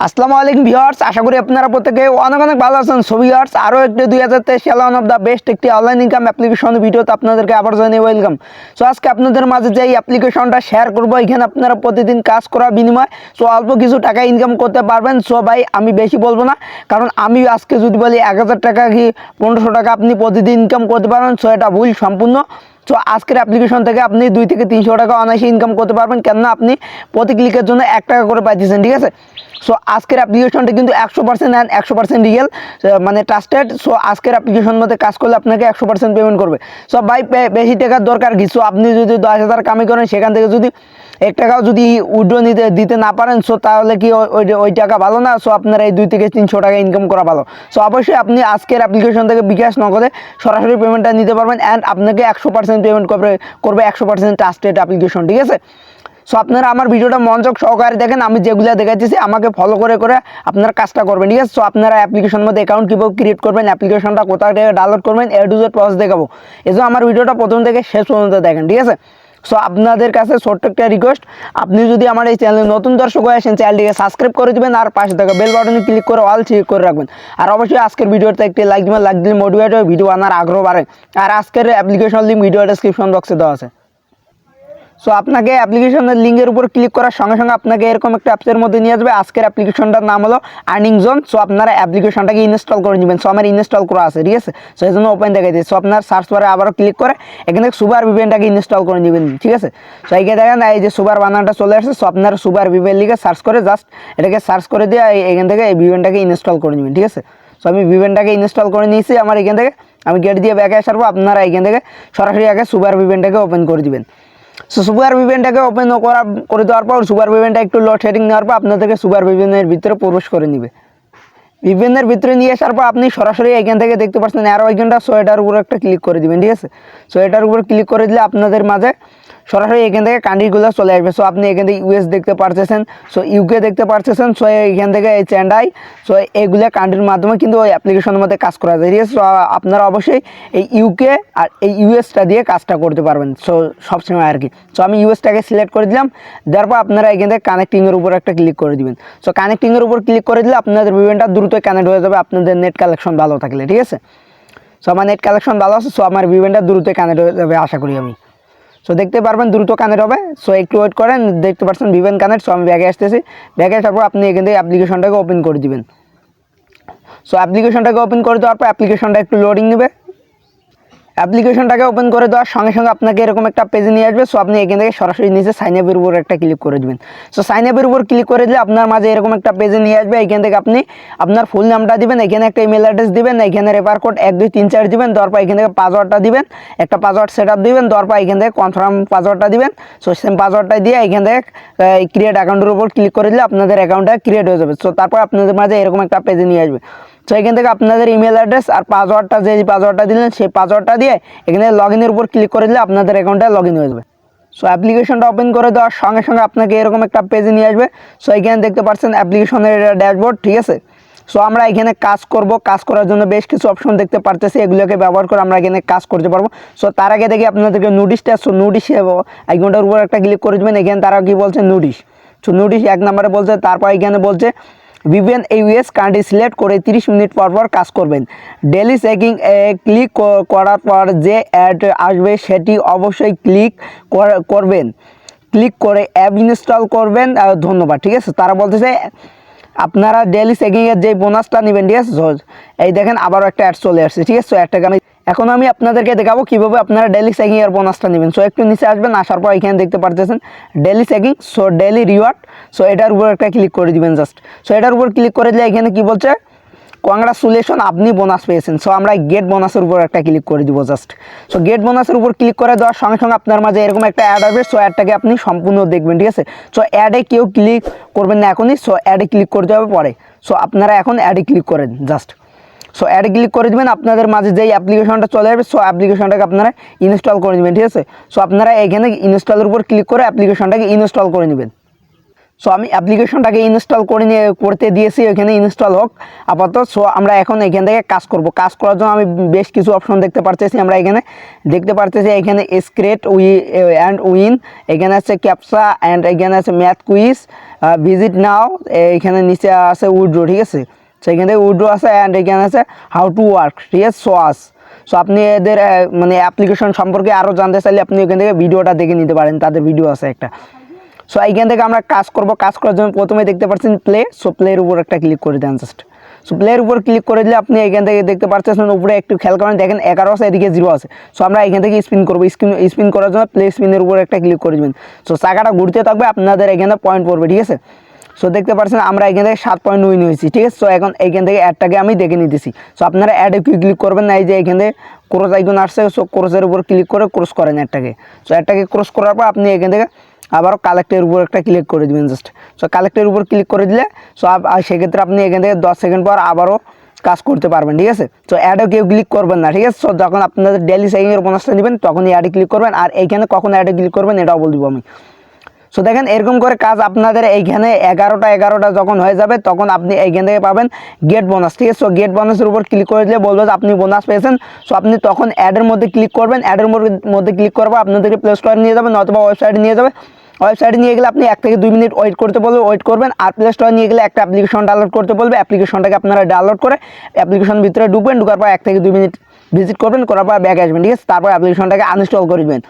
আসসালামু আলাইকুম ভিউয়ার্স, আশা করি আপনারা প্রত্যেকে অনেক অনেক ভালো আছেন। সো ভিউয়ার্স, আরও একটি 2023 সালে ওয়ান অফ দ্য বেস্ট একটি অনলাইন ইনকাম অ্যাপ্লিকেশন ভিডিওতে আপনাদেরকে আবার জানিয়ে ওয়েলকাম। সো আজকে আপনাদের মাঝে যে অ্যাপ্লিকেশনটা শেয়ার করবো, এখানে আপনারা প্রতিদিন কাজ করার বিনিময়ে অল্প কিছু টাকা ইনকাম করতে পারবেন। সো ভাই, আমি বেশি বলবো না, কারণ আমি আজকে যদি বলি 1000 টাকা কি 1500 টাকা আপনি প্রতিদিন ইনকাম করতে পারবেন, সো এটা ভুল সম্পূর্ণ। সো আজকের অ্যাপ্লিকেশন থেকে আপনি 2 থেকে 300 টাকা অনায়াসে ইনকাম করতে পারবেন, কেননা আপনি প্রতি ক্লিকের জন্য 1 টাকা করে পাইতেছেন, ঠিক আছে। সো আজকের অ্যাপ্লিকেশনটা কিন্তু 100% অ্যান্ড 100% রিয়েল, মানে ট্রাস্টেড। সো আজকের অ্যাপ্লিকেশন মধ্যে কাজ করলে আপনাকে 100% পেমেন্ট করবে। সো ভাই, বেশি টাকার দরকার কি? সো আপনি যদি 10,000 কামাই করেন, সেখান থেকে যদি 1 টাকাও যদি উইথড্র দিতে না পারেন, সো তাহলে কি ওই টাকা ভালো না? সো আপনার এই 2 থেকে 300 টাকা ইনকাম করা ভালো। সো অবশ্যই আপনি আজকের অ্যাপ্লিকেশন থেকে বিকাশ নগদে সরাসরি পেমেন্টটা নিতে পারবেন, অ্যান্ড আপনাকে 100% পেমেন্ট করবে 100% ট্রাস্টেড অ্যাপ্লিকেশন, ঠিক আছে। সো আপনারা আমার ভিডিওটা মনোযোগ সহকারে দেখেন, আমি যেগুলো দেখাচ্ছি আমাকে ফলো করে আপনারা কাজটা করবেন, ঠিক আছে। সো আপনারা অ্যাপ্লিকেশনের মধ্যে অ্যাকাউন্ট কীভাবে ক্রিয়েট করবেন, অ্যাপ্লিকেশনটা কোথা থেকে ডাউনলোড করবেন, এ টু জেড প্রসেস দেখাবো। এই জন্য আমার ভিডিওটা প্রথম থেকে শেষ পর্যন্ত দেখেন, ঠিক আছে। সো আপনাদের কাছে ছোট্ট একটা রিকোয়েস্ট, আপনি যদি আমার এই চ্যানেলে নতুন দর্শক হয়ে আসেন, চ্যানেলটিকে সাবস্ক্রাইব করে দেবেন, আর পাশে থাকা বেল বাটনে ক্লিক করে অল সিলেক্ট করে রাখবেন। আর অবশ্যই আজকের ভিডিওতে একটি লাইক দিবেন, লাইক দিলে মোটিভেট হয়ে ভিডিও আনার আগ্রহ বাড়ে। আর আজকের অ্যাপ্লিকেশন লিঙ্ক ভিডিও ডেসক্রিপশন বক্সে দেওয়া আছে। সো আপনাকে অ্যাপ্লিকেশনের লিঙ্কের উপর ক্লিক করার সঙ্গে সঙ্গে আপনাকে এরকম একটা অ্যাপসের মধ্যে নিয়ে আসবে। আজকের অ্যাপ্লিকেশনটার নাম হলো আর্নিং জোন। সো আপনারা অ্যাপ্লিকেশনটাকে ইনস্টল করে নেবেন। সো আমার ইনস্টল করা আছে, ঠিক আছে। সো এই জন্য ওপেন দেখাই দিই। সো আপনার সার্চ বারে আবারও ক্লিক করে এখানে সুপার ভিপিএনটাকে ইনস্টল করে নেবেন, ঠিক আছে। সো এইখানে দেখেন এই যে সুপার বানানটা চলে আসছে। সো আপনার সুপার ভিপিএন লিখে সার্চ করে জাস্ট এটাকে সার্চ করে দিয়ে এখান থেকে এই ভিপিএনটাকে ইনস্টল করে নেবেন, ঠিক আছে। সো আমি ভিপিএনটাকে ইনস্টল করে নিয়েছি। আমার এখান থেকে আমি গেট দিয়ে ব্যাকে আসার পর আপনারা এখান থেকে সরাসরি আগে সুপার ভিপিএনটাকে ওপেন করে দিবেন। সো সুপার ভিপিএনটাকে ওপেন করে দেওয়ার পর সুপার ভিপিএনটা একটু লোড শেডিং নেওয়ার পর আপনাদেরকে সুপার ভিপিএনের ভিতরে প্রবেশ করে নেবে। ভিপিএনের ভিতরে নিয়ে আসার পর আপনি সরাসরি এখান থেকে দেখতে পাচ্ছেন অ্যারো আইকনটা। সো এটার উপর একটা ক্লিক করে দিবেন, ঠিক আছে। সো এটার উপর ক্লিক করে দিলে আপনাদের মাঝে সরাসরি এখান থেকে কান্ট্রিগুলো চলে আসবে। সো আপনি এখান থেকে ইউএস দেখতে পারতেছেন, সো ইউকে দেখতে পারতেছেন। সো এখান থেকে এই চেন্নাই, সো এইগুলো কান্ট্রির মাধ্যমে কিন্তু ওই অ্যাপ্লিকেশনের মধ্যে কাজ করা যায়, ঠিক আছে। সো আপনারা অবশ্যই এই ইউকে আর এই ইউএসটা দিয়ে কাজটা করতে পারবেন, সো সবসময় আর কি। সো আমি ইউএসটাকে সিলেক্ট করে দিলাম। দেওয়ার পর আপনারা এখান থেকে কানেক্টিংয়ের উপর একটা ক্লিক করে দিবেন। সো কানেক্টিংয়ের উপর ক্লিক করে দিলে আপনাদের ভিপিএনটা দ্রুত কানেক্ট হয়ে যাবে, আপনাদের নেট কালেকশন ভালো থাকলে, ঠিক আছে। সো আমার নেট কালেকশন ভালো আছে, সো আমার ভিপিএনটা দ্রুত কানেক্ট হয়ে যাবে আশা করি আমি। সো দেখতে পারবেন দ্রুত কানেক্ট হবে। সো একটু ওয়েট করেন, দেখতে পাচ্ছেন ভিপিএন কানেক্ট। সো আমি ব্যাগে আসতেছি। ব্যাগে আসার পর আপনি এখান থেকে অ্যাপ্লিকেশনটাকে ওপেন করে দিবেন। সো অ্যাপ্লিকেশনটাকে ওপেন করে দেওয়ার পর অ্যাপ্লিকেশনটা একটু লোডিং নেবে। অ্যাপ্লিকেশনটাকে ওপেন করে দেওয়ার সঙ্গে সঙ্গে আপনাকে এরকম একটা পেজে নিয়ে আসবে। সো আপনি এখান থেকে সরাসরি নিচে সাইন আপের উপর একটা ক্লিক করে দেবেন। সো সাইন আপের উপর ক্লিক করে দিলে আপনার মাঝে এরকম একটা পেজে নিয়ে আসবে। এখান থেকে আপনি আপনার ফুল নামটা দিবেন, এখানে একটা ইমেল অ্যাড্রেস দিবেন, এখানে রেফার কোড 1 2 3 4 দিবেন। দেওয়ার পর এখান থেকে পাসওয়ার্ডটা দিবেন, একটা পাসওয়ার্ড সেট আপ দিবেন। দেওয়ার পর এখান থেকে কনফার্ম পাসওয়ার্ডটা দিবেন। সো সেম পাসওয়ার্ডটা দিয়ে এখান থেকে ক্রিয়েট অ্যাকাউন্টের উপর ক্লিক করে দিলে আপনাদের অ্যাকাউন্টটা ক্রিয়েট হয়ে যাবে। সো তারপর আপনাদের মাঝে এরকম একটা পেজে নিয়ে আসবে। সো এখান থেকে আপনাদের ইমেল অ্যাড্রেস আর পাসওয়ার্ডটা, যে পাসওয়ার্ডটা দিলেন সেই পাসওয়ার্ডটা দিয়ে এখানে লগ ইনের উপর ক্লিক করে দিলে আপনাদের অ্যাকাউন্টটা লগ ইন হয়ে যাবে। সো অ্যাপ্লিকেশনটা ওপেন করে দেওয়ার সঙ্গে সঙ্গে আপনাকে এরকম একটা পেজে নিয়ে আসবে। সো এখানে দেখতে পাচ্ছেন অ্যাপ্লিকেশনের ড্যাশবোর্ড, ঠিক আছে। সো আমরা এখানে কাজ করব, কাজ করার জন্য বেশ কিছু অপশন দেখতে পারতেছি, এগুলোকে ব্যবহার করে আমরা এখানে কাজ করতে পারবো। সো তার আগে দেখি আপনাদেরকে নোটিশটা, সো নোটিশ আইকনটার উপর একটা ক্লিক করে দেবেন। এখানে তারা কি বলছে, নোটিশ। সো নোটিশ 1 নম্বরে বলছে, তারপর এখানে বলছে ভিপিএন ইউএস কান্ট্রি সিলেক্ট করে 30 মিনিট পর পর কাজ করবেন। ডেলি চেকিং ক্লিক করার পর যে অ্যাড আসবে সেটি অবশ্যই ক্লিক করবেন, ক্লিক করে অ্যাপ ইনস্টল করবেন। ধন্যবাদ, ঠিক আছে। তারা বলতেছে আপনারা ডেলি চেকিংয়ের যে বোনাসটা নেবেন, ঠিক আছে। এই দেখেন আবারও একটা অ্যাড চলে আসছে, ঠিক আছে। সো অ্যাডটাকে এখন আমি আপনাদেরকে দেখাবো কীভাবে আপনারা ডেলি চেকিংয়ের বোনাসটা নেবেন। সো একটু নিচে আসবেন, আসার পর এখানে দেখতে পারতেছেন daily checking, so daily reward. So এটার উপর একটা ক্লিক করে দিবেন জাস্ট। সো এটার উপর ক্লিক করে দিলে এখানে কি বলছে, কংগ্রাচুলেশন, আপনি বোনাস পেয়েছেন। সো আমরা গেট বোনাসের উপর একটা ক্লিক করে দিব জাস্ট। সো গেট বোনাসের উপর ক্লিক করে দেওয়ার সঙ্গে সঙ্গে আপনার মাঝে এরকম একটা অ্যাড আসবে। সো অ্যাডটাকে আপনি সম্পূর্ণ দেখবেন, ঠিক আছে। সো অ্যাডে কেউ ক্লিক করবেন না এখনই, সো অ্যাডে ক্লিক করতে হবে পরে। সো আপনারা এখন অ্যাডে ক্লিক করেন জাস্ট। সো অ্যাডে ক্লিক করে দেবেন, আপনাদের মাঝে যেই অ্যাপ্লিকেশনটা চলে যাবে, সো অ্যাপ্লিকেশনটাকে আপনারা ইনস্টল করে নেবেন, ঠিক আছে। সো আপনারা এখানে ইনস্টলের উপর ক্লিক করে অ্যাপ্লিকেশনটাকে ইনস্টল করে নেবেন। সো আমি অ্যাপ্লিকেশনটাকে ইনস্টল করতে দিয়েছি, এখানে ইনস্টল হোক আপাতত। সো আমরা এখন এখান থেকে কাজ করব। কাজ করার জন্য আমি বেশ কিছু অপশন দেখতে পারতেছি। আমরা এখানে দেখতে পারতেছি এখানে স্ক্রেট অ্যান্ড উইন, এখানে আছে ক্যাপসা, অ্যান্ড এখানে আছে ম্যাথ কুইজ, ভিজিট নাও, এইখানে নিচে আছে উইথড্র, ঠিক আছে। সো এখান থেকে উইথড্র আছে অ্যান্ড এখানে আছে হাউ টু ওয়ার্ক, ঠিক আছে। সো আপনি এদের মানে অ্যাপ্লিকেশন সম্পর্কে আরও জানতে চাইলে আপনি এখান থেকে ভিডিওটা দেখে নিতে পারেন, তাদের ভিডিও আছে একটা। সো এইখান থেকে আমরা কাজ করব, কাজ করার জন্য প্রথমে দেখতে পাচ্ছেন প্লে। সো প্লের উপর একটা ক্লিক করে দেন জাস্ট। সো প্লের উপর ক্লিক করে দিলে আপনি এখান থেকে দেখতে পাচ্ছেন উপরে একটু খেয়াল করেন, দেখেন 11 আছে, এদিকে 0 আছে। সো আমরা এখান থেকে স্পিন করবো, স্পিন করার জন্য প্লে স্পিনের উপর একটা ক্লিক করে দেবেন। সো চাকাটা ঘুরতে থাকবে, আপনাদের এখানে পয়েন্ট পড়বে, ঠিক আছে। সো দেখতে পাচ্ছেন আমরা এখান থেকে 7 পয়েন্ট উইন হয়েছি, ঠিক আছে। সো এখন এইখান থেকে অ্যাডটাকে আমি দেখে নিতেছি। সো আপনারা অ্যাডে ক্লিক করবেন না, এই যে এখান থেকে ক্রস আইকন আসছে, সো ক্রসের উপর ক্লিক করে ক্রস করেন অ্যাডটাকে। সো অ্যাডটাকে ক্রস করার পর আপনি এখান থেকে আবারও কালেক্টের উপর একটা ক্লিক করে দেবেন জাস্ট। সো কালেক্টের উপর ক্লিক করে দিলে সো সেক্ষেত্রে আপনি এখান থেকে 10 সেকেন্ড পর আবারও কাজ করতে পারবেন, ঠিক আছে। তো অ্যাডে কেউ ক্লিক করবেন না, ঠিক আছে। সো যখন আপনাদের ডেইলি সেভিংয়ের বোনাসটা নেবেন তখনই অ্যাডে ক্লিক করবেন, আর এইখানে কখন অ্যাডে ক্লিক করবেন এটাও বলে দিব আমি। সো দেখেন এরকম করে কাজ আপনাদের এইখানে 11টা যখন হয়ে যাবে তখন আপনি এইখান থেকে পাবেন গেট বোনাস, ঠিক আছে। সো গেট বোনাসের উপর ক্লিক করে দিলে বলবো যে আপনি বোনাস পেয়েছেন। সো আপনি তখন অ্যাডের মধ্যে ক্লিক করবেন, অ্যাডের মধ্যে ক্লিক করবো, আপনাদেরকে প্লে স্টোরে নিয়ে যাবেন অথবা ওয়েবসাইটে নিয়ে যাবে। ওয়েবসাইটে নিয়ে গেলে আপনি 1 থেকে 2 মিনিট ওয়েট করতে বলবে, ওয়েট করবেন। আর প্লে স্টোরে নিয়ে গেলে একটা অ্যাপ্লিকেশন ডাউনলোড করতে বলবে, অ্যাপ্লিকেশনটাকে আপনারা ডাউনলোড করে অ্যাপ্লিকেশনের ভিতরে ঢুকবেন, ঢুকার পর 1 থেকে 2 মিনিট ভিজিট করবেন, করার পর ব্যাক আসবেন, ঠিক আছে। তারপর অ্যাপ্লিকেশনটাকে আনইনস্টল করে দেবেন।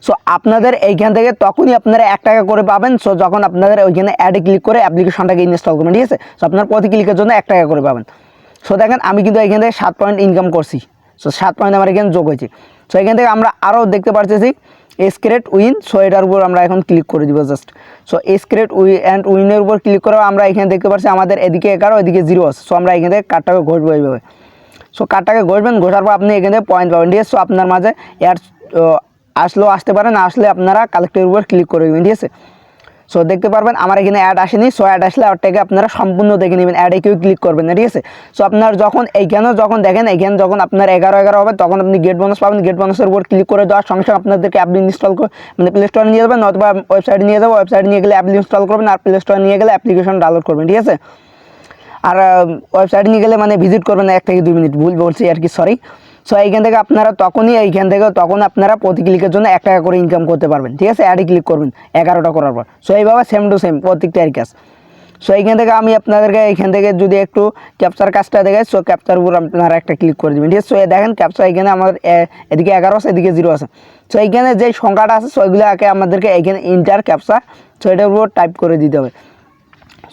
সো আপনাদের এইখান থেকে তখনই আপনারা 1 টাকা করে পাবেন। সো যখন আপনাদের ওইখানে অ্যাডে ক্লিক করে অ্যাপ্লিকেশনটাকে ইনস্টল করবেন, ঠিক আছে। সো আপনার প্রতি ক্লিকের জন্য 1 টাকা করে পাবেন। সো দেখেন আমি কিন্তু এখান থেকে 7 পয়েন্ট ইনকাম করছি। সো 7 পয়েন্ট আমার এখানে যোগ হয়েছে। সো এখান থেকে আমরা আরও দেখতে পারতেছি স্ক্রেট উইন। সো এটার উপর আমরা এখন ক্লিক করে দিব জাস্ট। সো স্ক্রেট উইনের উপর ক্লিক করে আমরা এখানে দেখতে পাচ্ছি আমাদের এদিকে 11 এদিকে 0 আছে। সো আমরা এখান থেকে কার্ডটাকে ঘষবো এইভাবে। সো কার্ডটাকে ঘষবেন, ঘষার পর আপনি এখানে পয়েন্ট পাবেন, ঠিক আছে। সো আপনার মাঝে অ্যাড আসলেও আসতে পারে, না আসলে আপনারা কালেক্টের উপর ক্লিক করে দেবেন, ঠিক আছে। সো দেখতে পারবেন আমার এখানে অ্যাড আসেনি। সো অ্যাড আসলে অ্যাডটাকে আপনারা সম্পূর্ণ দেখে নেবেন, অ্যাডে কেউ ক্লিক করবেন না, ঠিক আছে। সো আপনার যখন এইখানেও যখন দেখেন এইখানে যখন আপনার 11 হবে তখন আপনি গেট বোনাস পাবেন। গেট বোনাসের উপর ক্লিক করে দেওয়ার সঙ্গে সঙ্গে আপনাদেরকে অ্যাপ ইনস্টল করে মানে প্লে স্টোরে নিয়ে যাবেন অথবা ওয়েবসাইটে নিয়ে যাবো, ওয়েবসাইটে নিয়ে গেলে অ্যাপ ইনস্টল করবেন, আর প্লে স্টোরে নিয়ে গেলে অ্যাপ্লিকেশন ডাউনলোড করবেন, ঠিক আছে। আর ওয়েবসাইটে নিয়ে গেলে মানে ভিজিট করবেন 1 থেকে 2 মিনিট, ভুল বলছি আর কি, সরি। সো এইখান থেকে আপনারা তখন আপনারা প্রতি ক্লিকের জন্য 1 টাকা করে ইনকাম করতে পারবেন, ঠিক আছে। অ্যাডে ক্লিক করবেন 11টা করার পর। সো এইভাবে সেম টু সেম প্রত্যেকটা কাজ। সো এইখান থেকে আমি আপনাদেরকে এইখান থেকে যদি একটু ক্যাপচার কাজটা দেখাই, সো ক্যাপচার উপর আপনারা একটা ক্লিক করে দেবেন, ঠিক আছে। সো দেখেন ক্যাপচার এখানে আমাদের এদিকে 11 আছে, এদিকে 0 আছে। সো এইখানে যে সংখ্যাটা আছে সো এগুলোকে আমাদেরকে এইখানে ইন্টার ক্যাপচার, সো এটার উপর টাইপ করে দিতে হবে।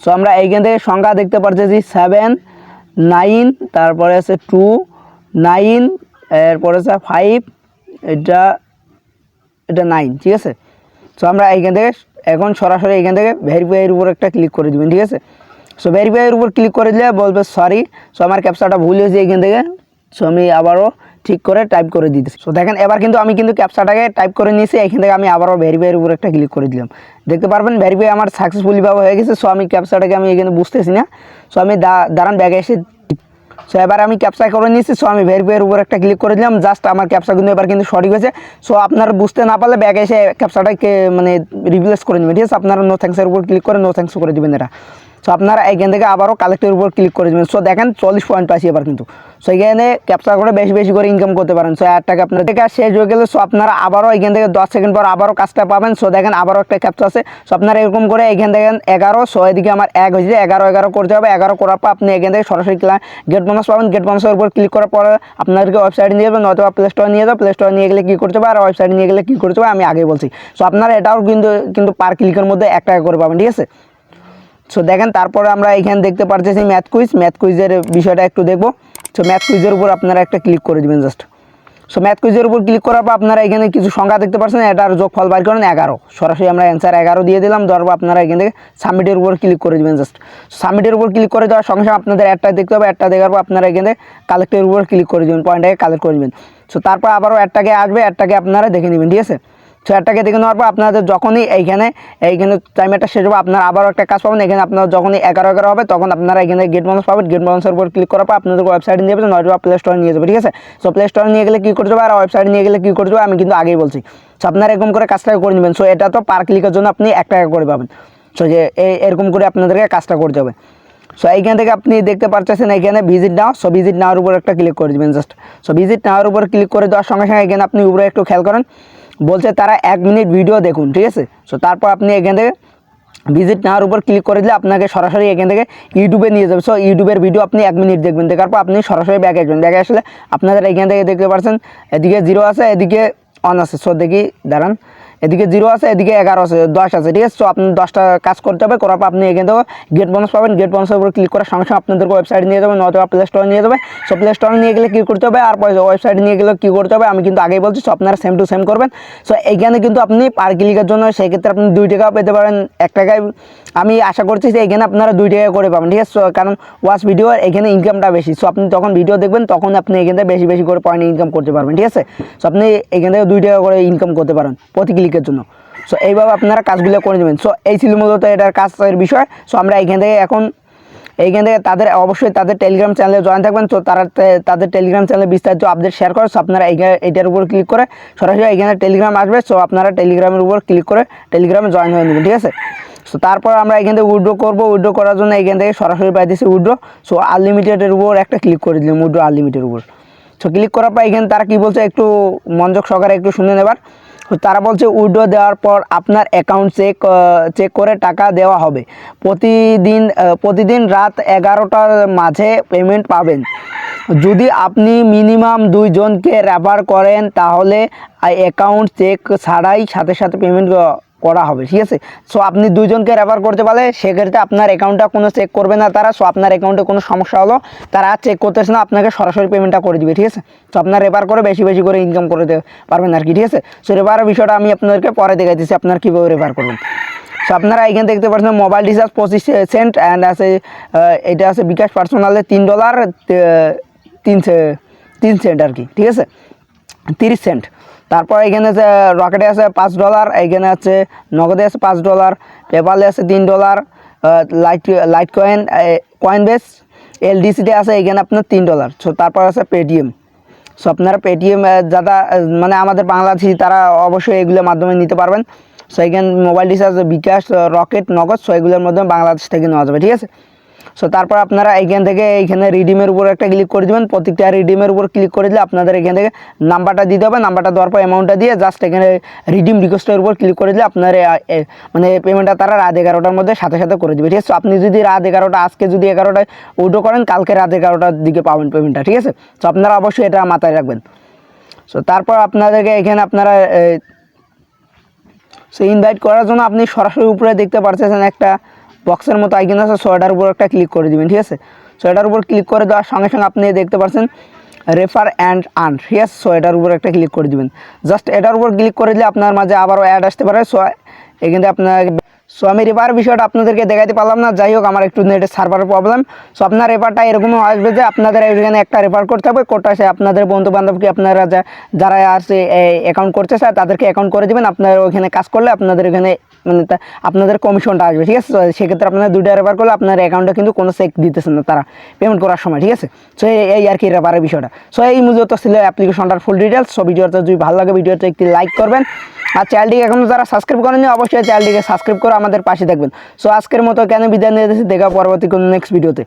সো আমরা এইখান থেকে সংখ্যা দেখতে পাচ্ছি 7 9, তারপরে আছে 2 9, এরপরে আছে 5, এটা 9, ঠিক আছে। সো আমরা এইখান থেকে এখন সরাসরি এইখান থেকে ভেরিফাইয়ের উপর একটা ক্লিক করে দেবেন, ঠিক আছে। সো ভেরিফাইয়ের উপর ক্লিক করে দিলে বলবে সরি, সো আমার ক্যাপচাটা ভুল হয়েছে এইখান থেকে। সো আমি আবারও ঠিক করে টাইপ করে দিতেছি। সো দেখেন এবার কিন্তু আমি ক্যাপচাটাকে টাইপ করে নিয়েছি, এখান থেকে আমি আবারও ভেরিফাইয়ের উপর একটা ক্লিক করে দিলাম। দেখতে পারবেন ভেরিফাই আমার সাকসেসফুলি ভাবে হয়ে গেছে। সো আমি ক্যাপচাটাকে আমি এখানে বুঝতেছি না। সো আমি দাঁড়ান ব্যাগে এসে। সো এবার আমি ক্যাপচা করে নিয়েছি। সো আমি ভেরিফাইয়ের উপর একটা ক্লিক করে দিলাম, জাস্ট আমার ক্যাপচা কিন্তু এবার কিন্তু সঠিক হয়েছে। সো আপনারা বুঝতে না পারলে ব্যাগে এসে ক্যাপচাটাকে মানে রিপ্লেস করে নেবেন, ঠিক আছে। আপনারা নো থ্যাঙ্কসের উপর ক্লিক করে নো থ্যাঙ্কস করে দেবেন এটা। সো আপনারা এখান থেকে আবারও কালেক্টের উপর ক্লিক করে দেবেন। সো দেখেন 40 পয়েন্ট পাইছি এবার কিন্তু। সো এখানে ক্যাপচার করে বেশি করে ইনকাম করতে পারেন। সো 1 টাকা আপনার কাজ শেষ হয়ে গেলে সো আপনারা আবারও এখান থেকে 10 সেকেন্ড পর আবারও কাজটা পাবেন। সো দেখেন আবারও একটা ক্যাপচা আছে। সো আপনারা এরকম করে এখান থেকে 11, সো এদিকে আমার 1 হয়েছে, 11 করতে হবে। 11 করার পর আপনি এখান থেকে সরাসরি গেট বোনাস পাবেন। গেট বোনাসের উপর ক্লিক করার পরে আপনাদেরকে ওয়েবসাইটে নিয়ে যাবেন অথবা প্লে স্টোরে নিয়ে যাবেন। প্লে স্টোরে নিয়ে গেলে কী করতে হবে আর ওয়েবসাইটে নিয়ে গেলে কী করতে হবে আমি আগেই বলছি। সো আপনারা এটাও কিন্তু পার ক্লিকের মধ্যে 1 টাকা করে পাবেন, ঠিক আছে। সো দেখেন তারপরে আমরা এখানে দেখতে পারতেছি ম্যাথ কুইজের বিষয়টা একটু দেখবো। সো ম্যাথ কুইজের উপর আপনারা একটা ক্লিক করে দেবেন জাস্ট। সো ম্যাথ কুইজের উপর ক্লিক করার পর আপনারা এখানে কিছু সংখ্যা দেখতে পাচ্ছেন, এটার যোগফল বাইর করেন 11। সরাসরি আমরা অ্যান্সার 11 দিয়ে দিলাম। দেওয়ার পর আপনারা এখান থেকে সাবমিটের উপর ক্লিক করে দেবেন জাস্ট। সাবমিটের উপর ক্লিক করে দেওয়ার সঙ্গে সঙ্গে আপনাদের একটা দেখতে হবে, একটা দেখার পর আপনারা এখানে কালেক্টের উপর ক্লিক করে দেবেন, পয়েন্টটাকে কালেক্ট করে দেবেন। সো তারপর আবারও একটাকে আসবে, একটাকে আপনারা দেখে নেবেন, ঠিক আছে। সো একটাকে দেখে নেওয়ার পর আপনাদের যখনই এইখানে টাইমারটা শেষ হবে আপনারা আবারও একটা কাজ পাবেন। এখানে আপনারা যখনই 11 হবে তখন আপনারা এখানে গেট বোনাস পাবেন। গেট বোনাসের উপর ক্লিক করার পর আপনাদের ওয়েবসাইটে নিয়ে যাবেন নয়তো প্লে স্টোরে নিয়ে যাবে, ঠিক আছে। সো প্লে স্টোরে নিয়ে গেলে কী করতে হবে আর ওয়েবসাইটে নিয়ে গেলে কী করতে হবে আমি কিন্তু আগেই বলছি। সো আপনারা এরকম করে কাজটা করে নেবেন। সো এটা তো পার ক্লিকের জন্য আপনি 1 টাকা করে পাবেন। সো যে এরকম করে আপনাদেরকে কাজটা করতে হবে। সো এইখান থেকে আপনি দেখতে পাচ্ছেন এখানে ভিজিট নাও। সো ভিজিট নাওয়ার উপর একটা ক্লিক করে দেবেন জাস্ট। সো ভিজিট নাওয়ার উপর ক্লিক করে দেওয়ার সঙ্গে সঙ্গে এখানে আপনি উপরে একটু খেয়াল করেন বলছে তারা 1 মিনিট ভিডিও দেখুন, ঠিক আছে। সো তারপর আপনি এখান থেকে ভিজিট নেওয়ার উপর ক্লিক করে দিলে আপনাকে সরাসরি এখান থেকে ইউটিউবে নিয়ে যাবে। সো ইউটিউবের ভিডিও আপনি 1 মিনিট দেখবেন, দেখার পর আপনি সরাসরি ব্যাকে আসবেন। ব্যাকে আসলে আপনাদের এখান থেকে দেখতে পাচ্ছেন এদিকে 0 আছে, এদিকে অন আছে। সো দেখি দাঁড়ান, এদিকে 0 আছে, এদিকে 11 আছে, 10 আছে, ঠিক আছে। সো আপনি 10টা কাজ করতে হবে, করার পর আপনি এখান থেকে গেট বোনাস পাবেন। গেট বোনাসের উপর ক্লিক করার সঙ্গে সঙ্গে আপনাদের ওয়েবসাইট নিয়ে যাবে, নয়তো প্লে স্টোরে নিয়ে যাবে। সো প্লে স্টোরে নিয়ে গেলে কী করতে হবে, আর ওয়েবসাইট নিয়ে গেলে কী করতে হবে আমি কিন্তু আগেই বলছি। সো আপনারা সেম টু সেম করবেন। সো এইখানে কিন্তু আপনি পার ক্লিকের জন্য সেক্ষেত্রে আপনি 2 টাকা পেতে পারেন, 1 টাকায় আমি আশা করছি যে এখানে আপনারা 2 টাকা করে পাবেন, ঠিক আছে। সো কারণ ওয়াচ ভিডিও এখানে ইনকামটা বেশি। সো আপনি যখন ভিডিও দেখবেন তখন আপনি এখান থেকে বেশি বেশি করে পয়েন্ট ইনকাম করতে পারবেন, ঠিক আছে। সো আপনি এখান থেকে 2 টাকা করে ইনকাম করতে পারেন প্রতি ক্লিকের জন্য। সো এইভাবে আপনারা কাজগুলো করে নেবেন। সো এই ছিল মূলত এটার কাজের বিষয়। সো আমরা এইখান থেকে এইখান থেকে তাদের অবশ্যই তাদের টেলিগ্রাম চ্যানেলে জয়েন থাকবেন। তো তারা তাদের টেলিগ্রাম চ্যানেলে বিস্তারিত আপডেট শেয়ার করে। সো আপনারা এইটার উপর ক্লিক করে সরাসরি এখানে টেলিগ্রাম আসবে। সো আপনারা টেলিগ্রামের উপর ক্লিক করে টেলিগ্রামে জয়েন হয়ে নেবেন, ঠিক আছে। সো তারপর আমরা এখান থেকে উইথড্র করবো। উইথড্র করার জন্য এখান থেকে সরাসরি পাইতেছি উইথড্র। সো আনলিমিটেডের উপর একটা ক্লিক করে দিলাম, উইথড্র আনলিমিটেডের উপর। সো ক্লিক করার পর এখানে তারা কী বলছে একটু মনোযোগ সহকারে একটু শুনে নেবার। তারা বলছে উইথড্র দেওয়ার পর আপনার অ্যাকাউন্ট চেক করে টাকা দেওয়া হবে। প্রতিদিন রাত 11টার মাঝে পেমেন্ট পাবেন। যদি আপনি মিনিমাম 2 জনকে রেফার করেন তাহলে অ্যাকাউন্ট চেক ছাড়াই সাথে সাথে পেমেন্ট করা হবে, ঠিক আছে। সো আপনি 2 জনকে রেফার করতে পারলে সেক্ষেত্রে আপনার অ্যাকাউন্টটা কোনো চেক করবে না তারা। সো আপনার অ্যাকাউন্টে কোনো সমস্যা হলো তারা চেক করতেছে না, আপনাকে সরাসরি পেমেন্টটা করে দিবে, ঠিক আছে। সো আপনার রেফার করে বেশি বেশি করে ইনকাম করে পারবেন আর কি, ঠিক আছে। সো রেফারের বিষয়টা আমি আপনাদেরকে পরে দেখাইতেছি আপনার কীভাবে রেফার করবেন। সো আপনারা এখানে দেখতে পাচ্ছেন মোবাইল রিচার্জ 25 সেন্ট অ্যান্ড আছে এটা আছে বিকাশ পার্সোনালে $3 3 সেন্ট আর কি, ঠিক আছে, 30 সেন্ট। তারপর এখানে আছে রকেটে আছে $5, এখানে আছে নগদে আছে $5, পেপালে আছে $3, লাইট কয়েন বেস এলডিসিতে আছে এখানে আপনার $3। সো তারপর আছে পেটিএম। সো আপনারা পেটিএম যারা মানে আমাদের বাংলাদেশি তারা অবশ্যই এগুলোর মাধ্যমে নিতে পারবেন। সো এখানে মোবাইল রিচার্জ বিকাশ রকেট নগদ, সো এগুলোর মাধ্যমে বাংলাদেশ থেকে নেওয়া যাবে, ঠিক আছে। সো তারপর আপনারা এইখান থেকে এইখানে রিডিমের উপর একটা ক্লিক করে দেবেন। প্রত্যেকটা রিডিমের উপর ক্লিক করে দিলে আপনাদের এখান থেকে নাম্বারটা দিতে হবে। নাম্বারটা দেওয়ার পর অ্যামাউন্টটা দিয়ে জাস্ট এখানে রিডিম রিকোয়েস্টের উপর ক্লিক করে দিলে আপনার মানে পেমেন্টটা তারা রাত 11টার মধ্যে সাথে সাথে করে দেবে, ঠিক আছে। আপনি যদি রাত 11টা আজকে যদি 11টায় উইথড্র করেন কালকে রাত 11টার দিকে পাবেন পেমেন্টটা, ঠিক আছে। সো আপনারা অবশ্যই এটা মাথায় রাখবেন। সো তারপর আপনাদেরকে এখানে আপনারা সো ইনভাইট করার জন্য আপনি সরাসরি উপরে দেখতে পাচ্ছেন একটা বক্সের মতো আইকন আছে। সো এটার উপর একটা ক্লিক করে দিবেন, ঠিক আছে। সো এটার উপর ক্লিক করে দেওয়ার সঙ্গে সঙ্গে আপনি দেখতে পাচ্ছেন রেফার অ্যান্ড আর্ন, ঠিক আছে। সো এটার উপর একটা ক্লিক করে দিবেন। জাস্ট এটার উপর ক্লিক করে দিলে আপনার মাঝে আবারও অ্যাড আসতে পারে। সো এখানে আপনার সো আমি রেফার বিষয়টা আপনাদেরকে দেখাতে পারলাম না, যাই হোক আমার একটু নেটের সার্ভারের প্রবলেম। সো আপনার রেফারটা এরকমও আসবে যে আপনাদের এখানে একটা রেফার করতে হবে, কোটা সে আপনাদের বন্ধু বান্ধবকে আপনারা যারা আছে অ্যাকাউন্ট করতে চায় তাদেরকে অ্যাকাউন্ট করে দেবেন। আপনারা ওইখানে কাজ করলে আপনাদের এখানে মানে আপনাদের কমিশনটা আসবে, ঠিক আছে। সেক্ষেত্রে আপনারা 2টা রেফার করলে আপনার অ্যাকাউন্টে কিন্তু কোনো চেক দিতেছেন না তারা পেমেন্ট করার সময়, ঠিক আছে। সো এই আর কি রেফারের বিষয়টা। সো এই মূলত ছিল অ্যাপ্লিকেশনটার ফুল ডিটেলস। সো ভিডিওটা যদি ভালো লাগে ভিডিওটা একটি লাইক করবেন, আর চ্যানেলটিকে এখনও যারা সাবস্ক্রাইব করেননি অবশ্যই চ্যানেলটিকে সাবস্ক্রাইব করে আমাদের পাশে থাকবেন। সো আজকের মতো কেন বিদায় নিয়ে দিচ্ছি, দেখা পরবর্তী কোনো নেক্সট ভিডিওতে।